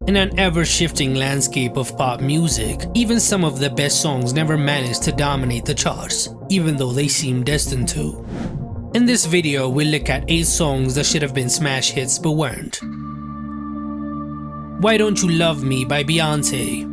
In an ever-shifting landscape of pop music, even some of the best songs never manage to dominate the charts, even though they seem destined to. In this video, we'll look at 8 songs that should have been smash hits but weren't. Why Don't You Love Me by Beyonce.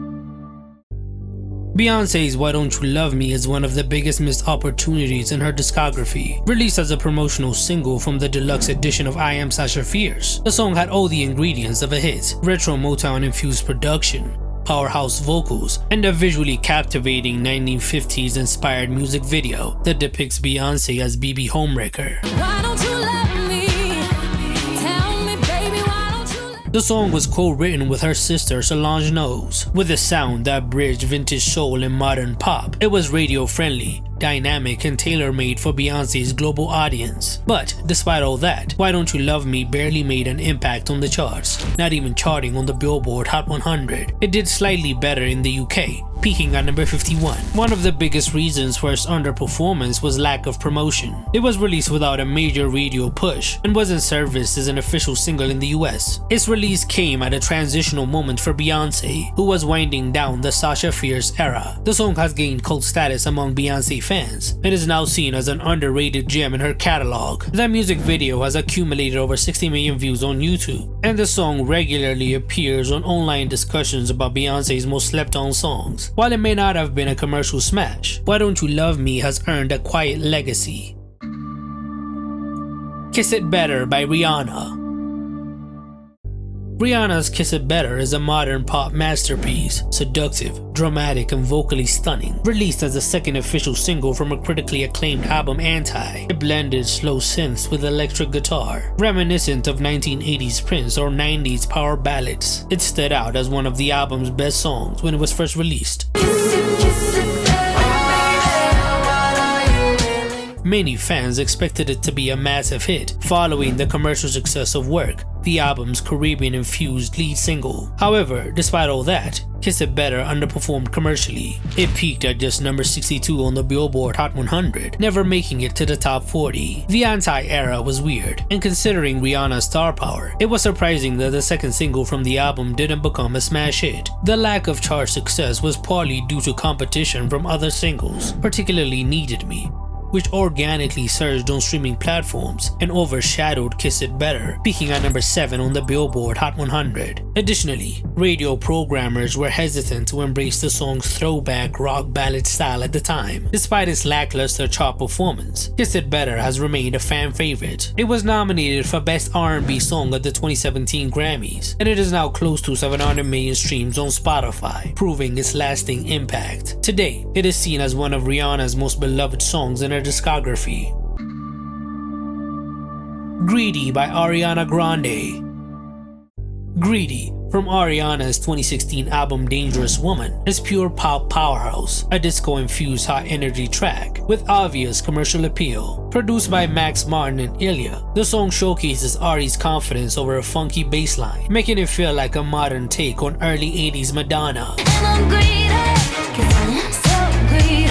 Beyonce's Why Don't You Love Me is one of the biggest missed opportunities in her discography. Released as a promotional single from the deluxe edition of I Am Sasha Fierce, the song had all the ingredients of a hit: retro Motown-infused production, powerhouse vocals, and a visually captivating 1950s inspired music video that depicts Beyonce as BB Homewrecker. Why don't you love me? Tell me, baby, why don't you love me? The song was co-written with her sister Solange Knowles. With a sound that bridged vintage soul and modern pop, it was radio-friendly, dynamic, and tailor-made for Beyonce's global audience. But despite all that, Why Don't You Love Me barely made an impact on the charts, not even charting on the Billboard Hot 100. It did slightly better in the UK, peaking at number 51. One of the biggest reasons for its underperformance was lack of promotion. It was released without a major radio push and wasn't serviced as an official single in the US. Its release came at a transitional moment for Beyonce, who was winding down the Sasha Fierce era. The song has gained cult status among Beyonce fans and is now seen as an underrated gem in her catalog. The music video has accumulated over 60 million views on YouTube, and the song regularly appears on online discussions about Beyonce's most slept-on songs. While it may not have been a commercial smash, Why Don't You Love Me has earned a quiet legacy. Kiss It Better by Rihanna. Rihanna's Kiss It Better is a modern pop masterpiece, seductive, dramatic, and vocally stunning. Released as the second official single from a critically acclaimed album Anti, it blended slow synths with electric guitar, reminiscent of 1980s Prince or 90s power ballads. It stood out as one of the album's best songs when it was first released. Many fans expected it to be a massive hit, following the commercial success of Work, the album's Caribbean-infused lead single. However, despite all that, Kiss It Better underperformed commercially. It peaked at just number 62 on the Billboard Hot 100, never making it to the top 40. The anti-era was weird, and considering Rihanna's star power, it was surprising that the second single from the album didn't become a smash hit. The lack of chart success was partly due to competition from other singles, particularly Needed Me, which organically surged on streaming platforms and overshadowed Kiss It Better, peaking at number 7 on the Billboard Hot 100. Additionally, radio programmers were hesitant to embrace the song's throwback rock ballad style at the time. Despite its lackluster chart performance, Kiss It Better has remained a fan favorite. It was nominated for Best R&B Song at the 2017 Grammys, and it is now close to 700 million streams on Spotify, proving its lasting impact. Today, it is seen as one of Rihanna's most beloved songs in her discography. Greedy by Ariana Grande. Greedy, from Ariana's 2016 album Dangerous Woman, is pure pop powerhouse, a disco-infused hot energy track with obvious commercial appeal. Produced by Max Martin and Ilya, the song showcases Ari's confidence over a funky bass line, making it feel like a modern take on early 80s Madonna. And I'm greedy, 'cause I'm so greedy.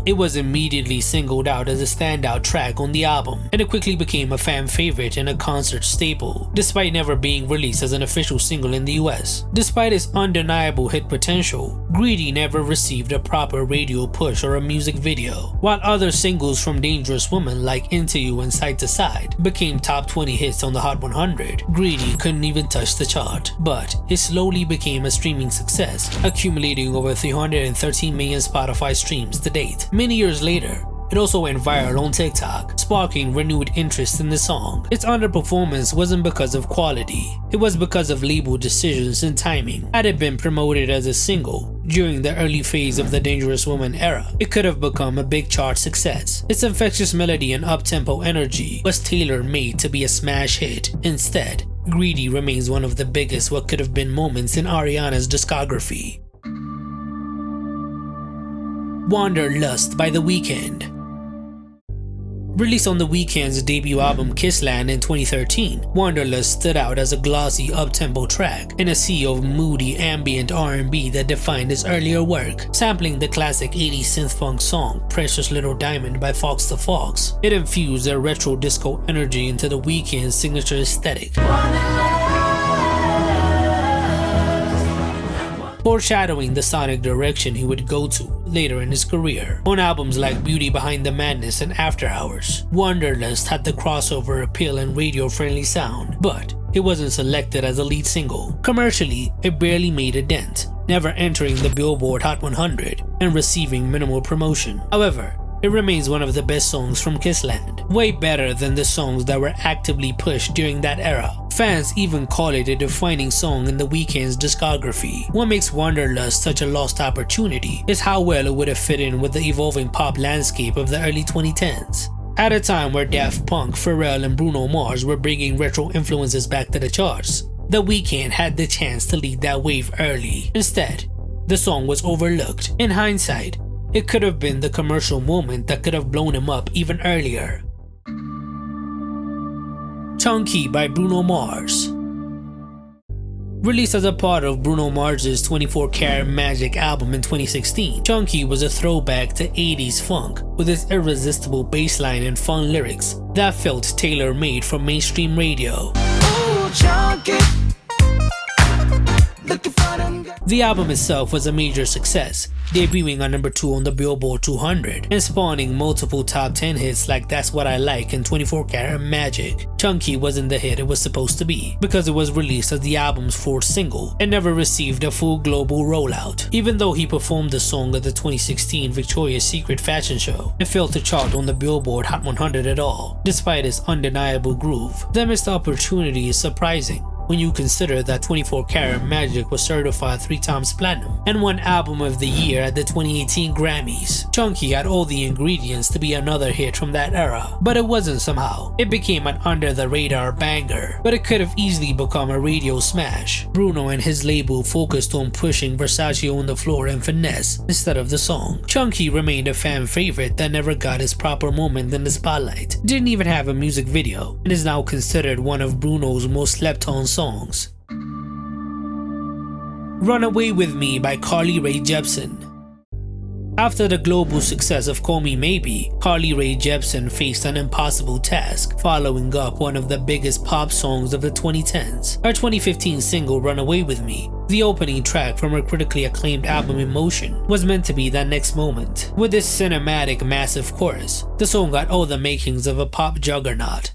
It was immediately singled out as a standout track on the album, and it quickly became a fan favorite and a concert staple, despite never being released as an official single in the US. Despite its undeniable hit potential, Greedy never received a proper radio push or a music video. While other singles from Dangerous Woman like Into You and Side to Side became top 20 hits on the Hot 100, Greedy couldn't even touch the chart. But it slowly became a streaming success, accumulating over 313 million Spotify streams to date. Many years later, it also went viral on TikTok, sparking renewed interest in the song. Its underperformance wasn't because of quality, it was because of label decisions and timing. Had it been promoted as a single during the early phase of the Dangerous Woman era, it could have become a big chart success. Its infectious melody and up-tempo energy was tailor-made to be a smash hit. Instead, Greedy remains one of the biggest what could have been moments in Ariana's discography. Wanderlust by The Weeknd. Released on The Weeknd's debut album Kissland in 2013, Wanderlust stood out as a glossy up-tempo track in a sea of moody ambient R&B that defined his earlier work. Sampling the classic 80s synth-punk song Precious Little Diamond by Fox the Fox, it infused a retro disco energy into The Weeknd's signature aesthetic. foreshadowing the sonic direction he would go to later in his career. On albums like Beauty Behind the Madness and After Hours, Wanderlust had the crossover appeal and radio-friendly sound, but it wasn't selected as a lead single. Commercially, it barely made a dent, never entering the Billboard Hot 100 and receiving minimal promotion. However, it remains one of the best songs from Kissland, way better than the songs that were actively pushed during that era. Fans even call it a defining song in The Weeknd's discography. What makes Wanderlust such a lost opportunity is how well it would have fit in with the evolving pop landscape of the early 2010s. At a time where Daft Punk, Pharrell, and Bruno Mars were bringing retro influences back to the charts, The Weeknd had the chance to lead that wave early. Instead, the song was overlooked. In hindsight, it could have been the commercial moment that could have blown him up even earlier. Chunky by Bruno Mars. Released as a part of Bruno Mars's 24 Karat Magic album in 2016, Chunky was a throwback to 80s funk with its irresistible bassline and fun lyrics that felt tailor-made for mainstream radio. Ooh, chunky. Looking for them. The album itself was a major success, debuting on number 2 on the Billboard 200 and spawning multiple top 10 hits like That's What I Like and 24 Karat Magic. Chunky wasn't the hit it was supposed to be because it was released as the album's 4th single and never received a full global rollout. Even though he performed the song at the 2016 Victoria's Secret fashion show, it failed to chart on the Billboard Hot 100 at all, despite its undeniable groove. The missed opportunity is surprising when you consider that 24 Karat Magic was certified 3 times platinum and won Album of the Year at the 2018 Grammys. Chunky had all the ingredients to be another hit from that era, but it wasn't somehow. It became an under-the-radar banger, but it could have easily become a radio smash. Bruno and his label focused on pushing Versace on the floor and finesse instead of the song. Chunky remained a fan favorite that never got his proper moment in the spotlight, didn't even have a music video, and is now considered one of Bruno's most slept-on songs. Runaway With Me by Carly Rae Jepsen. After the global success of Call Me Maybe, Carly Rae Jepsen faced an impossible task, following up one of the biggest pop songs of the 2010s. Her 2015 single Runaway With Me, the opening track from her critically acclaimed album In Motion, was meant to be that next moment. With this cinematic massive chorus, the song got all the makings of a pop juggernaut.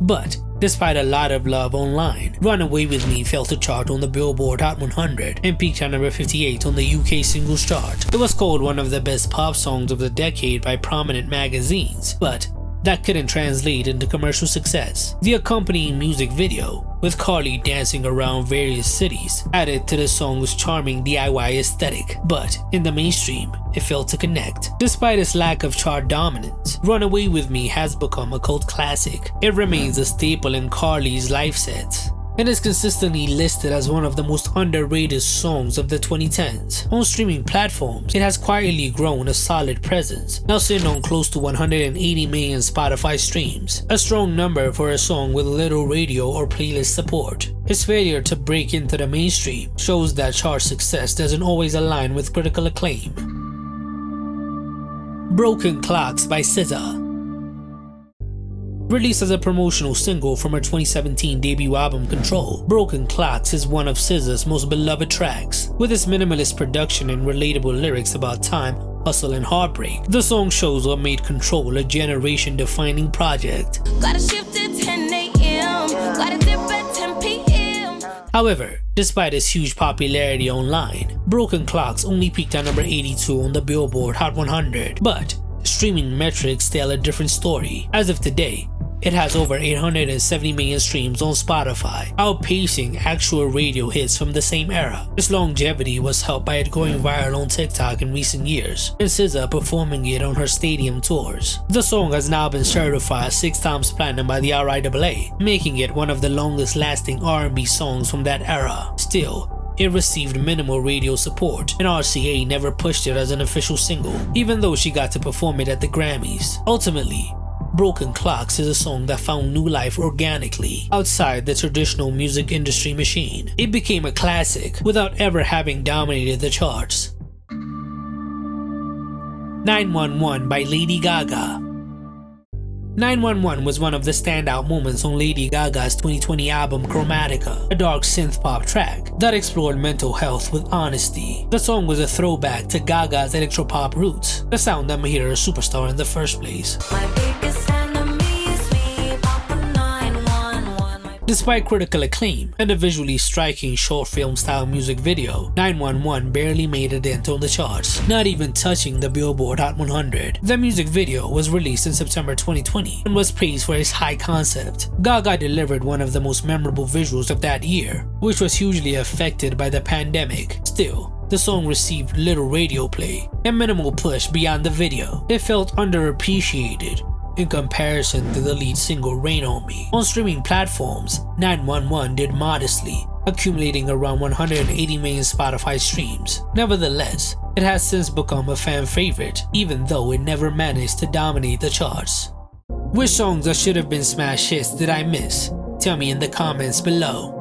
But despite a lot of love online, Runaway With Me failed to chart on the Billboard Hot 100 and peaked at number 58 on the UK singles chart. It was called one of the best pop songs of the decade by prominent magazines, but that couldn't translate into commercial success. The accompanying music video, with Carly dancing around various cities, added to the song's charming DIY aesthetic, but in the mainstream, it failed to connect. Despite its lack of chart dominance, Runaway With Me has become a cult classic. It remains a staple in Carly's live sets, and is consistently listed as one of the most underrated songs of the 2010s. On streaming platforms, it has quietly grown a solid presence, now sitting on close to 180 million Spotify streams, a strong number for a song with little radio or playlist support. Its failure to break into the mainstream shows that chart success doesn't always align with critical acclaim. Broken Clocks by SZA. Released as a promotional single from her 2017 debut album Control, Broken Clocks is one of SZA's most beloved tracks. With its minimalist production and relatable lyrics about time, hustle, and heartbreak, the song shows what made Control a generation-defining project. Gotta shift at 10 a.m. Gotta dip at 10 p.m. However, despite its huge popularity online, Broken Clocks only peaked at number 82 on the Billboard Hot 100, but streaming metrics tell a different story. As of today, it has over 870 million streams on Spotify, outpacing actual radio hits from the same era. Its longevity was helped by it going viral on TikTok in recent years, and SZA performing it on her stadium tours. The song has now been certified 6 times platinum by the RIAA, making it one of the longest lasting R&B songs from that era. Still, it received minimal radio support, and RCA never pushed it as an official single, even though she got to perform it at the Grammys. Ultimately, Broken Clocks is a song that found new life organically outside the traditional music industry machine. It became a classic without ever having dominated the charts. 911 by Lady Gaga. 911 was one of the standout moments on Lady Gaga's 2020 album Chromatica, a dark synth-pop track that explored mental health with honesty. The song was a throwback to Gaga's electropop roots, the sound that made her a superstar in the first place. Despite critical acclaim and a visually striking short film style music video, 911 barely made a dent on the charts, not even touching the Billboard Hot 100. The music video was released in September 2020 and was praised for its high concept. Gaga delivered one of the most memorable visuals of that year, which was hugely affected by the pandemic. Still, the song received little radio play and minimal push beyond the video. It felt underappreciated in comparison to the lead single Rain On Me. On streaming platforms, 911 did modestly, accumulating around 180 million Spotify streams. Nevertheless, it has since become a fan favorite, even though it never managed to dominate the charts. Which songs that should have been smash hits did I miss? Tell me in the comments below.